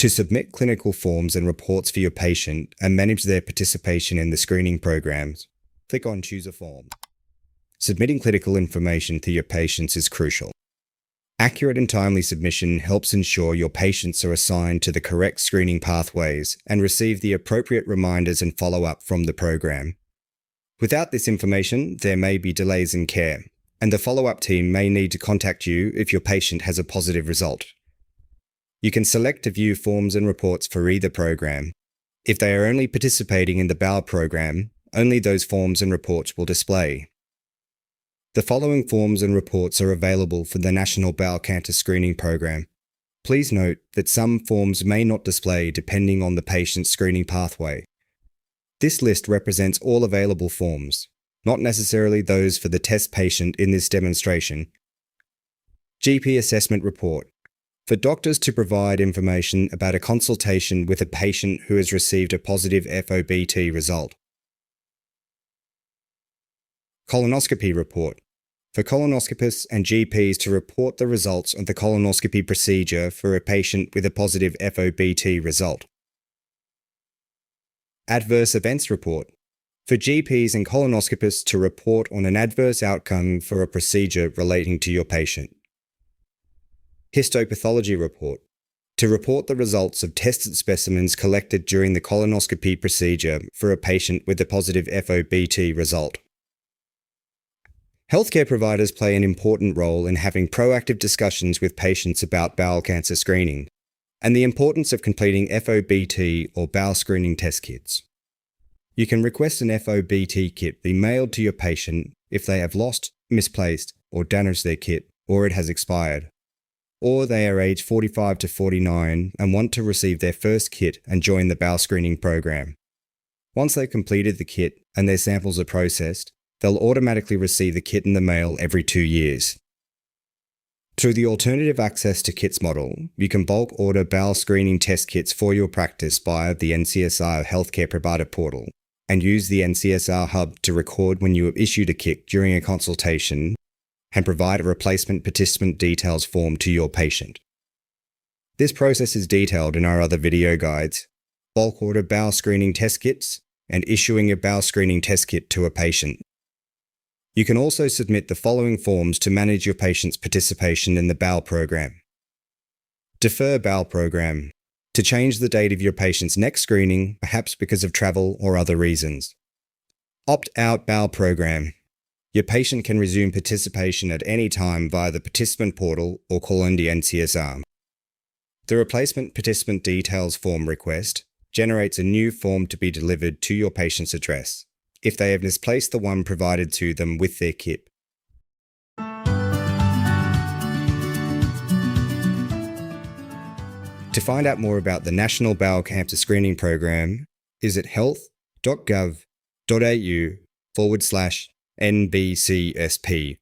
To submit clinical forms and reports for your patient and manage their participation in the screening programs, click on Choose a Form. Submitting clinical information to your patients is crucial. Accurate and timely submission helps ensure your patients are assigned to the correct screening pathways and receive the appropriate reminders and follow-up from the program. Without this information, there may be delays in care, and the follow-up team may need to contact you if your patient has a positive result. You can select to view forms and reports for either program. If they are only participating in the bowel program, only those forms and reports will display. The following forms and reports are available for the National Bowel Cancer Screening Program. Please note that some forms may not display depending on the patient's screening pathway. This list represents all available forms, not necessarily those for the test patient in this demonstration. GP Assessment Report. For doctors to provide information about a consultation with a patient who has received a positive FOBT result. Colonoscopy Report. For colonoscopists and GPs to report the results of the colonoscopy procedure for a patient with a positive FOBT result. Adverse Events Report. For GPs and colonoscopists to report on an adverse outcome for a procedure relating to your patient. Histopathology Report. To report the results of tested specimens collected during the colonoscopy procedure for a patient with a positive FOBT result. Healthcare providers play an important role in having proactive discussions with patients about bowel cancer screening and the importance of completing FOBT or bowel screening test kits. You can request an FOBT kit be mailed to your patient if they have lost, misplaced, or damaged their kit, or it has expired, or they are aged 45 to 49 and want to receive their first kit and join the bowel screening program. Once they've completed the kit and their samples are processed, they'll automatically receive the kit in the mail every 2 years. Through the Alternative Access to Kits model, you can bulk order bowel screening test kits for your practice via the NCSR Healthcare Provider Portal and use the NCSR Hub to record when you have issued a kit during a consultation and provide a replacement participant details form to your patient. This process is detailed in our other video guides, bulk order bowel screening test kits, and issuing a bowel screening test kit to a patient. You can also submit the following forms to manage your patient's participation in the bowel program. Defer bowel program. To change the date of your patient's next screening, perhaps because of travel or other reasons. Opt-out bowel program. Your patient can resume participation at any time via the participant portal or call in the NCSR. The replacement participant details form request generates a new form to be delivered to your patient's address if they have misplaced the one provided to them with their kit. To find out more about the National Bowel Cancer Screening Program, visit Health.gov.au/NBCSP